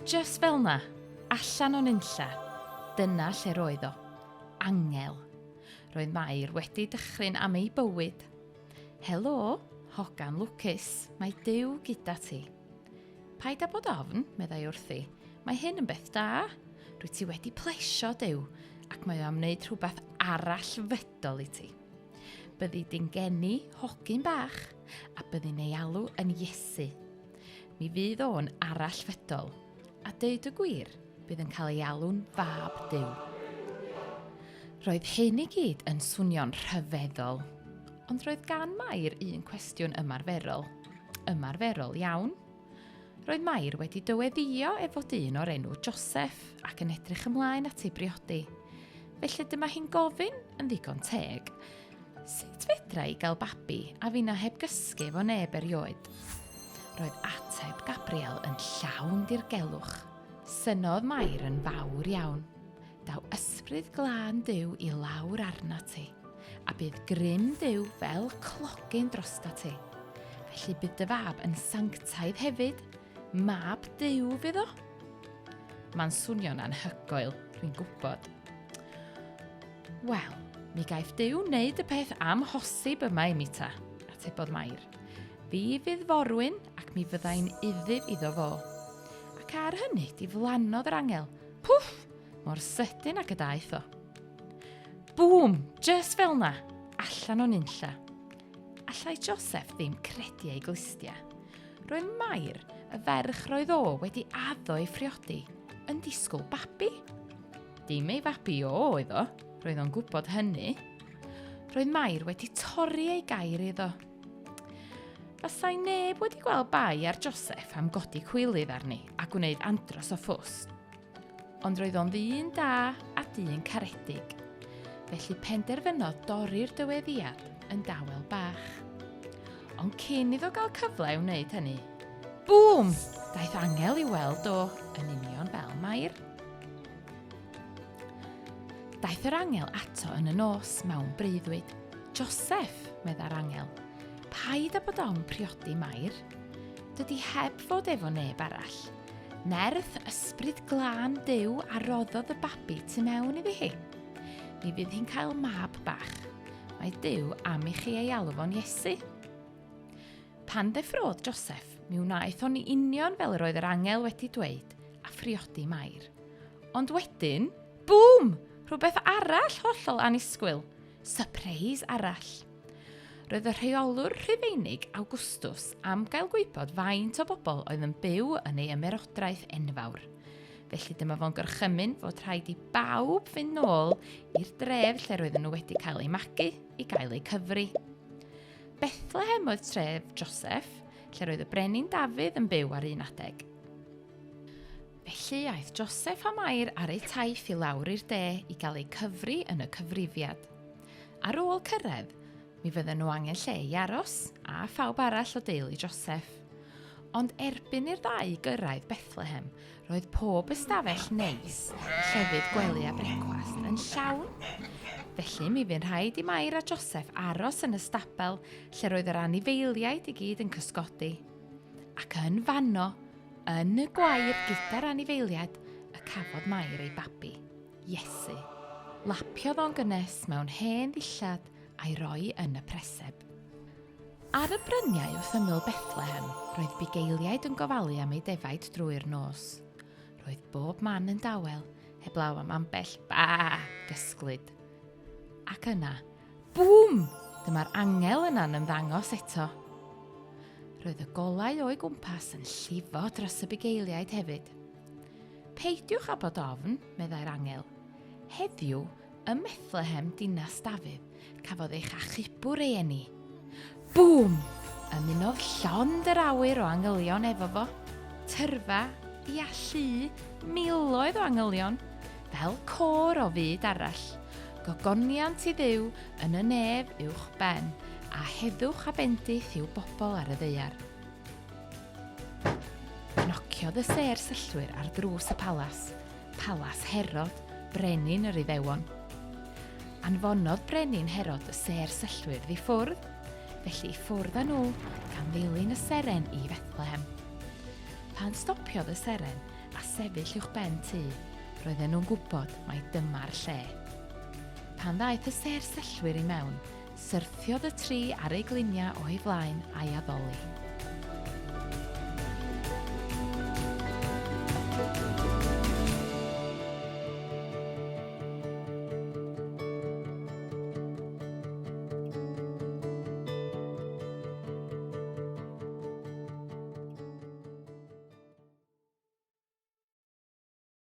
Just fel na, allan o'n unlla, dyna lle roedd o. Angel. Roedd Mair wedi dychryn am ei bywyd. Helo, hogan lwcus, mae Duw gyda ti. Paid â bod ofn, meddai wrthi. Mae hyn yn beth da. Rwy ti wedi plesio Duw, ac mae o am wneud rhywbeth arall fydol i ti. Byddi di'n geni hogyn bach, a byddi'n ei alw yn Iesu. Mi fydd o'n arall fydol, a deud y gwir, bydd yn cael ei alw'n fab Duw. Roedd hyn i gyd yn swnio'n rhyfeddol, ond roedd gan Mair un cwestiwn ymarferol. Ymarferol iawn. Roedd Mair wedi dyweddio efo dyn o'r enw Joseph ac yn edrych ymlaen at ei briodi. Felly dyma hi'n gofyn yn ddigon teg. Sut fedra i gael babi a finna heb gysgu fo neb erioed? Roedd ateb Gabriel yn llawn dirgelwch. Synodd Mair yn fawr iawn. Daw ysbryd glân Duw i lawr arna ti, a bydd grym Duw fel clogyn drosta ti. Felly bydd dy fab yn sanctaidd hefyd, mab Duw fydd o. Mae'n swnio'n anhygoel, dwi'n gwybod. Wel, mi gaeth Duw wneud y peth amhosib yma i mi ta, atebodd Mair. Fi fydd forwyn ac mi fyddai'n iddyf iddo fo. Ac ar hynny diflannodd yr angel. Pwff! Mor sydyn ac y daeth o. Bŵm! Just fel na! Allan o'n unlla. Allai Joseph ddim credu ei glustia. Roedd Mair, y ferch roedd o wedi addo ei phriodi, yn disgwyl babi. Dim ei fabi o oedd o, roedd o'n gwybod hynny. Roedd Mair wedi torri ei gair iddo. Fasai neb wedi gweld bai ar Joseph am godi cwilydd arni a gwneud andros o ffwst. Ond roedd o'n ddyn da a dyn caredig. Felly penderfynodd dorri'r dyweddiad yn dawel bach. Ond cyn iddo gael cyfle i wneud hynny, bŵm! Daeth angel i weld o yn union fel Mair. Daeth yr angel ato yn y nos mewn breuddwyd. Joseph, medda'r angel, paid â bod o'n priodi Mair. Dydy heb fod efo neb arall. Nerth ysbryd glân Duw a roddodd y babi tu mewn iddi hi. Mi fydd hi'n cael mab bach. Mae Duw am i chi ei alw fo'n Iesu. Pan ddeffrodd Joseph, mi wnaeth o'n union fel yr oedd yr angel wedi dweud a phriodi Mair. Ond wedyn, bŵm! Rhywbeth arall hollol annisgwyl. Surprise arall. Roedd y rheolwr Rhufeinig Awgwstws am gael gwybod faint o bobl oedd yn byw yn ei ymerodraeth enfawr. Felly dyma fo'n gorchymyn fod rhaid i bawb fynd nôl i'r dref lle roedden nhw wedi cael ei magu i gael ei cyfri. Bethlehem oedd tref Joseph, lle roedd y brenin Dafydd yn byw ar un adeg. Felly aeth Joseph a Mair ar eu taith i lawr i'r de i gael ei cyfri yn y cyfrifiad. Ar ôl cyrraedd, mi fydden nhw angen lle i aros a phawb arall o deulu Joseph. Ond erbyn i'r ddau gyrraedd Bethlehem, roedd pob ystafell neis, llefydd gwely a brecwast yn llawn. Felly mi fydd rhaid i Mair a Joseph aros yn y stabel lle roedd yr anifeiliaid i gyd yn cysgodi. Ac yn fanno, yn y gwair gyda'r anifeiliad, y cafodd Mair ei babi, Iesu. Lapiodd o'n gynnes mewn hen ddillad a'i roi yn y preseb. Ar y bryniau wrth ymyl Bethlehem, roedd bugeiliaid yn gofalu am ei defaid drwy'r nos. Roedd bob man yn dawel, heblaw am ambell gysglyd. Ac yna, bŵm! Dyma'r angel yna'n ymddangos eto. Roedd y golau o'i gwmpas yn llifo dros y bugeiliaid hefyd. Peidiwch â bod ofn, meddai'r angel. Heddiw, ym Bethlehem dinas Dafydd, cafodd eich achubwr ei eni. Bŵm! Ymunodd llond yr awyr o angylion efo fo. Tyrfa, i allu, miloedd o angylion, fel côr o fyd arall. Gogoniant i Dduw yn y nef uwch ben, a heddwch a bendith i'w bobl ar y ddaear. Nociodd y ser syllwyr ar drws y palas Herod, brenin yr Iddewon. Anfonodd brenin Herod y ser syllwyr ddi ffwrdd, felly ffwrdd â nhw gan ddilyn y seren i Bethlehem. Pan stopiodd y seren, a sefyll uwch ben tŷ, roedden nhw'n gwybod mai dyma'r lle. Pan ddaeth y sêr sellwyr i mewn, syrthiodd y tri ar ei gliniau o'i flaen a'i addoli.